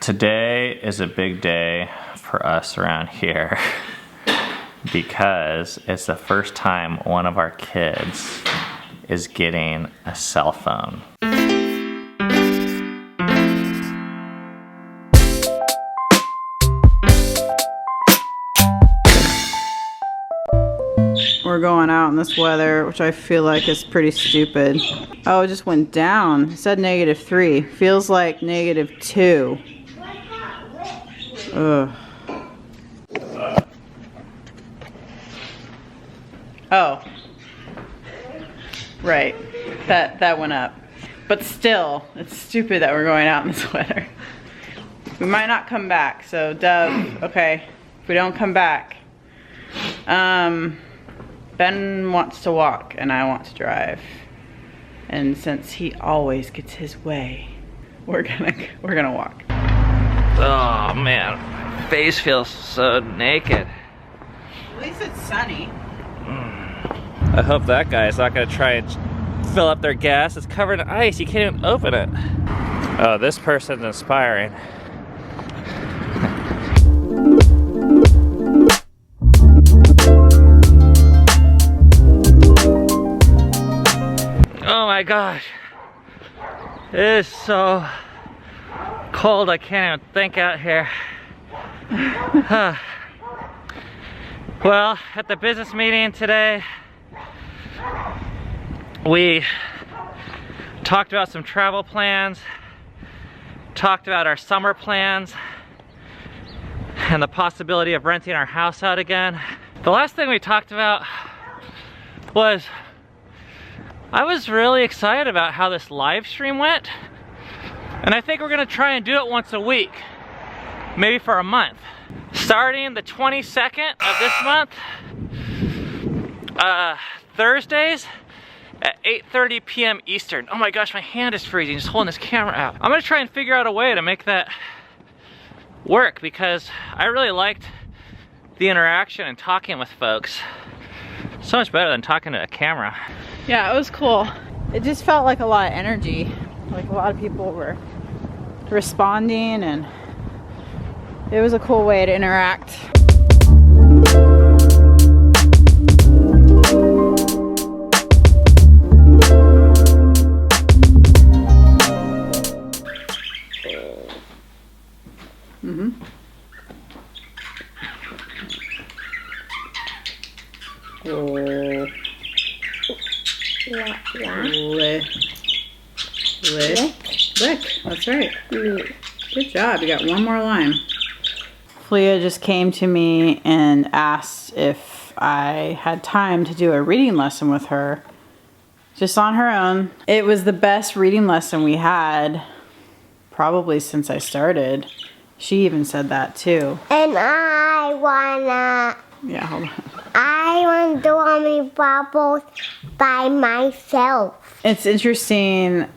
Today is a big day for us around here because it's the first time one of our kids is getting a cell phone. We're going out in this weather, which I feel like is pretty stupid. Oh, it just went down. It said -3. Feels like -2. Ugh. Oh. Right. That went up. But still, it's stupid that we're going out in this weather. We might not come back, so Dove, okay. If we don't come back. Ben wants to walk and I want to drive. And since he always gets his way, we're gonna walk. Oh man, my face feels so naked. At least it's sunny. I hope that guy's not gonna try and fill up their gas. It's covered in ice, you can't even open it. Oh, this person's inspiring. Oh my gosh, it is so cold I can't even think out here. Well, at the business meeting today, we talked about some travel plans, talked about our summer plans, and the possibility of renting our house out again. The last thing we talked about was I was really excited about how this live stream went, and I think we're gonna try and do it once a week, maybe for a month. Starting the 22nd of this month, Thursdays at 8:30 p.m. Eastern. Oh my gosh, my hand is freezing just holding this camera out. I'm gonna try and figure out a way to make that work because I really liked the interaction and talking with folks. So much better than talking to a camera. Yeah, it was cool. It just felt like a lot of energy. Like a lot of people were responding and it was a cool way to interact. Lick. That's right. Good job. You got one more line. Filia just came to me and asked if I had time to do a reading lesson with her. Just on her own. It was the best reading lesson we had probably since I started. She even said that too. And I wanna... Yeah, hold on. I wanna do all my bubbles by myself. It's interesting.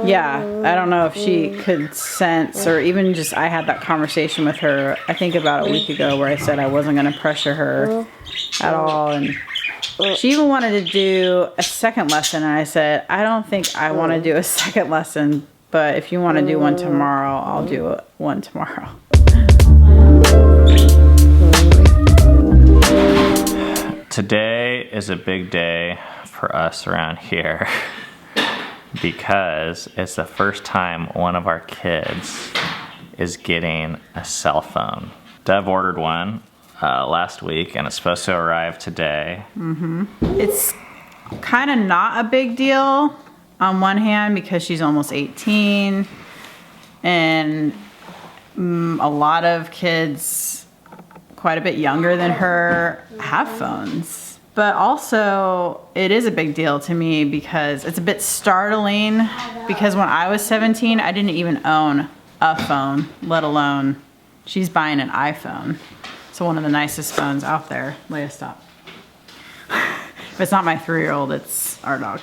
Yeah, I don't know if she could sense or even just I had that conversation with her I think about a week ago where I said I wasn't going to pressure her at all, and she even wanted to do a second lesson and I said I don't think I want to do a second lesson, but if you want to do one tomorrow, I'll do one tomorrow. Today is a big day for us around here because it's the first time one of our kids is getting a cell phone. Dev ordered one last week and it's supposed to arrive today. It's kind of not a big deal on one hand because she's almost 18 and a lot of kids quite a bit younger than her have phones. But also, it is a big deal to me because it's a bit startling because when I was 17, I didn't even own a phone, let alone she's buying an iPhone. So one of the nicest phones out there. Leia, stop. If it's not my 3-year-old, it's our dog.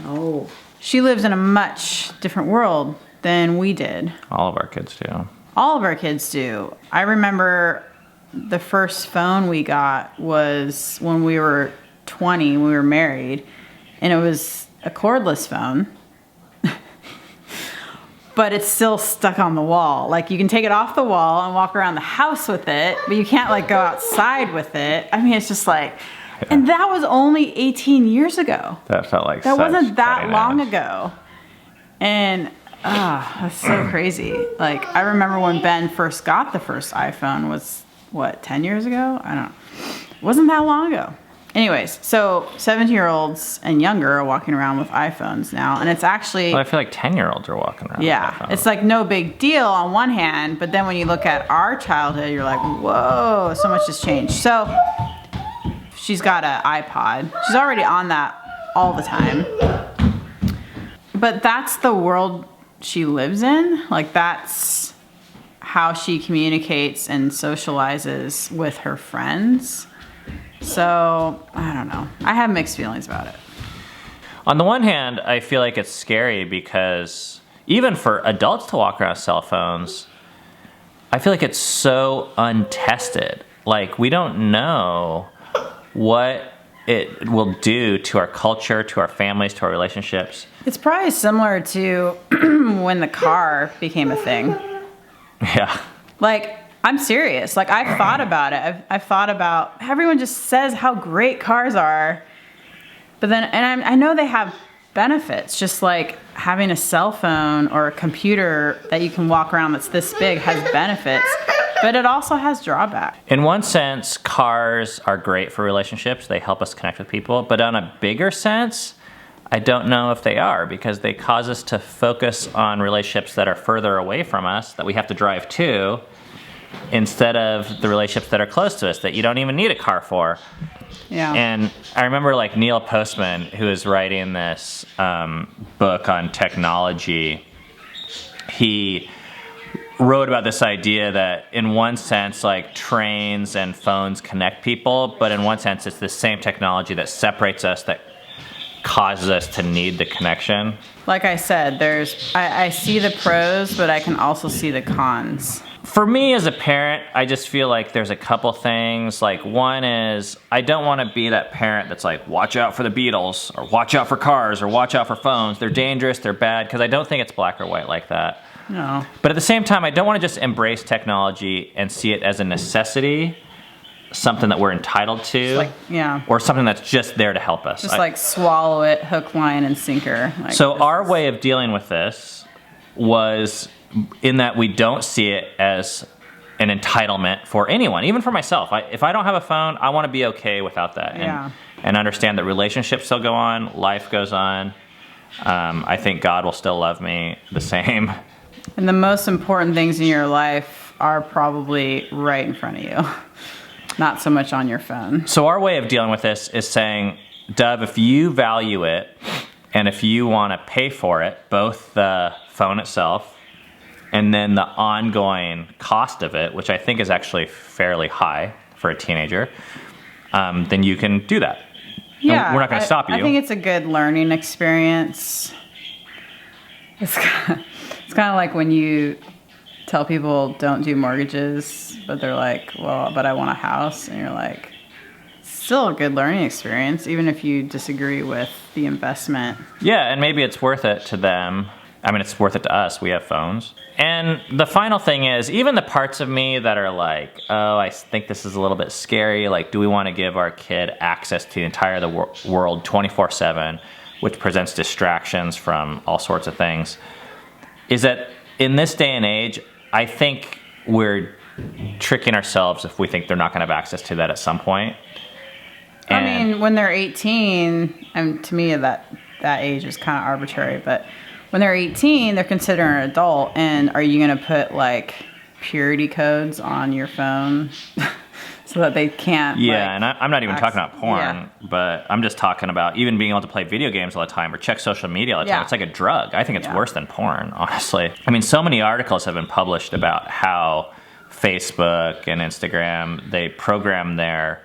No. She lives in a much different world than we did. All of our kids do. All of our kids do. I remember the first phone we got was when we were 20, when we were married. And it was a cordless phone, but it's still stuck on the wall. Like, you can take it off the wall and walk around the house with it, but you can't like go outside with it. I mean, it's just like, and that was only 18 years ago. That felt like That such wasn't that cutting long edge. ago. And that's so crazy. Like, I remember when Ben first got the first iPhone was, what, 10 years ago? I don't know. It wasn't that long ago. Anyways, so 17-year-olds and younger are walking around with iPhones now, and it's actually... Well, I feel like 10-year-olds are walking around with iPhones. It's like no big deal on one hand, but then when you look at our childhood, you're like, whoa, so much has changed. So she's got an iPod. She's already on that all the time. But that's the world she lives in. Like, that's how she communicates and socializes with her friends. So, I don't know. I have mixed feelings about it. On the one hand, I feel like it's scary because even for adults to walk around with cell phones, I feel like it's so untested. Like, we don't know what it will do to our culture, to our families, to our relationships. It's probably similar to when the car became a thing. Yeah. Like, I'm serious. Like, I've thought about it. I've thought about, everyone just says how great cars are. But then, and I know they have benefits, just like having a cell phone or a computer that you can walk around that's this big has benefits, but it also has drawbacks. In one sense, cars are great for relationships. They help us connect with people. But on a bigger sense, I don't know if they are, because they cause us to focus on relationships that are further away from us, that we have to drive to, instead of the relationships that are close to us, that you don't even need a car for. Yeah. And I remember like Neil Postman, who is writing this book on technology, he wrote about this idea that in one sense, like, trains and phones connect people, but in one sense, it's the same technology that separates us, that causes us to need the connection. Like I said, I see the pros, but I can also see the cons. For me as a parent, I just feel like there's a couple things. Like, one is, I don't want to be that parent that's like, watch out for the Beatles, or watch out for cars, or watch out for phones. They're dangerous, they're bad, because I don't think it's black or white like that. No. But at the same time, I don't want to just embrace technology and see it as a necessity, something that we're entitled to, Like, yeah. or something that's just there to help us. Just like swallow it, hook, line, and sinker. Like, So our way of dealing with this was in that we don't see it as an entitlement for anyone, even for myself. If I don't have a phone, I want to be okay without that, and understand that relationships still go on, life goes on. I think God will still love me the same. And the most important things in your life are probably right in front of you, not so much on your phone. So our way of dealing with this is saying, Dove, if you value it, and if you want to pay for it, both the phone itself and then the ongoing cost of it, which I think is actually fairly high for a teenager, then you can do that. Yeah, And we're not going to stop you. I think it's a good learning experience. It's kind of like when you tell people don't do mortgages, but they're like, well, but I want a house. And you're like, still a good learning experience, even if you disagree with the investment. Yeah, and maybe it's worth it to them. I mean, it's worth it to us. We have phones. And the final thing is, even the parts of me that are like, oh, I think this is a little bit scary. Like, do we want to give our kid access to the entire world 24/7, which presents distractions from all sorts of things? Is that in this day and age, I think we're tricking ourselves if we think they're not going to have access to that at some point. I mean, when they're 18, and to me that age is kind of arbitrary, but when they're 18, they're considered an adult, and are you going to put like purity codes on your phone so that they can't? Yeah, like, and I'm not even talking about porn, yeah. but I'm just talking about even being able to play video games all the time or check social media all the time. Yeah. It's like a drug. I think it's Yeah. worse than porn, honestly. I mean, so many articles have been published about how Facebook and Instagram, they program their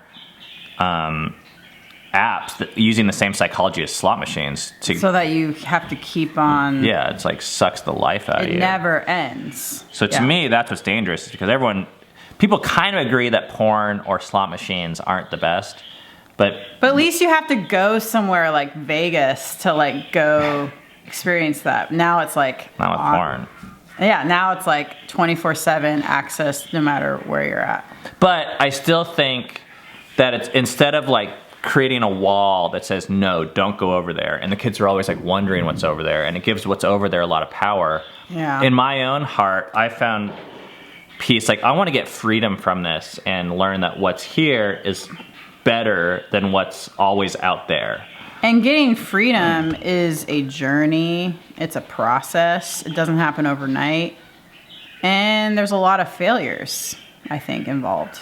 apps using the same psychology as slot machines to so that you have to keep on. yeah, it's like sucks the life out of you. It never ends. So to me, that's what's dangerous, because people kind of agree that porn or slot machines aren't the best, But at least you have to go somewhere like Vegas to like go experience that. Now it's like not with porn. Yeah, now it's like 24/7 access no matter where you're at. But I still think that it's instead of like creating a wall that says no, don't go over there, and the kids are always like wondering what's over there, and it gives what's over there a lot of power. Yeah. In my own heart, I found peace. Like I want to get freedom from this and learn that what's here is better than what's always out there. And getting freedom is a journey. It's a process. It doesn't happen overnight. And there's a lot of failures, I think, involved.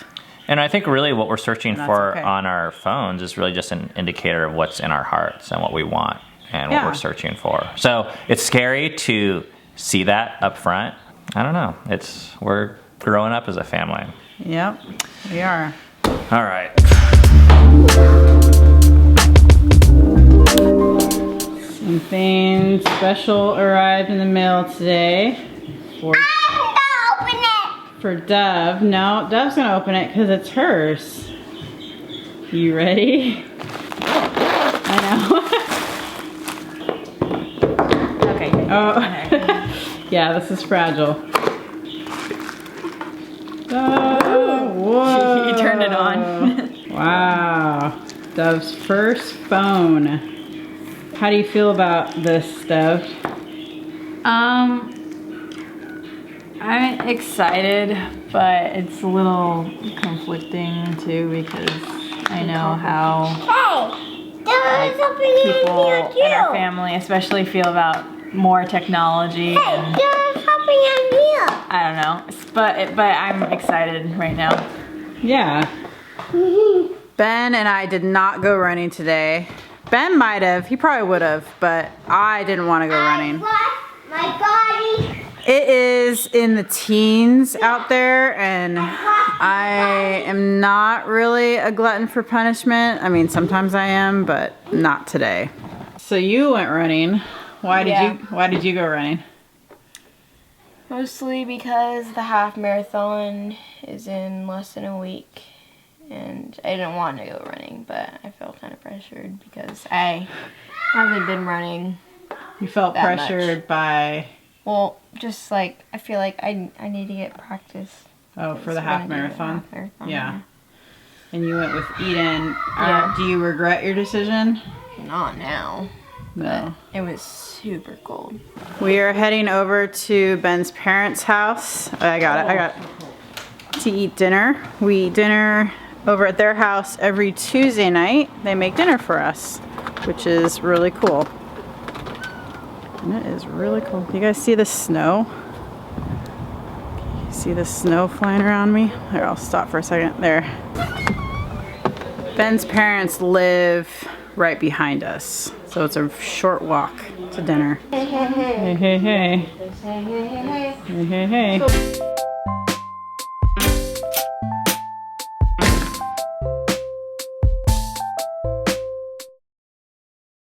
And I think really what we're searching for okay. on our phones is really just an indicator of what's in our hearts and what we want and what we're searching for. So it's scary to see that up front. I don't know. We're growing up as a family. Yep, we are. All right. Something special arrived in the mail today for Dove. No, Dove's gonna open it because it's hers. You ready? I know. Okay. Oh, yeah, this is fragile. Oh, whoa. You turned it on. Wow. Dove's first phone. How do you feel about this, Dove? I'm excited, but it's a little conflicting too because I know how people in our family especially feel about more technology. And I don't know, but I'm excited right now. Yeah. Ben and I did not go running today. Ben might have, he probably would have, but I didn't want to go running. My body. It is in the teens out there, and I am not really a glutton for punishment. I mean, sometimes I am, but not today. So you went running. Why did you go running? Mostly because the half marathon is in less than a week. And I didn't want to go running, but I felt kind of pressured because I haven't been running. You felt that pressured by... Well, just like, I feel like I need to get practice. Oh, for the we're half gonna do marathon? half marathon, Yeah. And you went with Eden. Yeah. Do you regret your decision? Not now. No. It was super cold. We are heading over to Ben's parents' house. I got it. To eat dinner. We eat dinner over at their house every Tuesday night. They make dinner for us, which is really cool. And it is really cool. You guys see the snow? You see the snow flying around me? There, I'll stop for a second. There. Ben's parents live right behind us, so it's a short walk to dinner. Hey, hey, hey. Hey, hey, hey.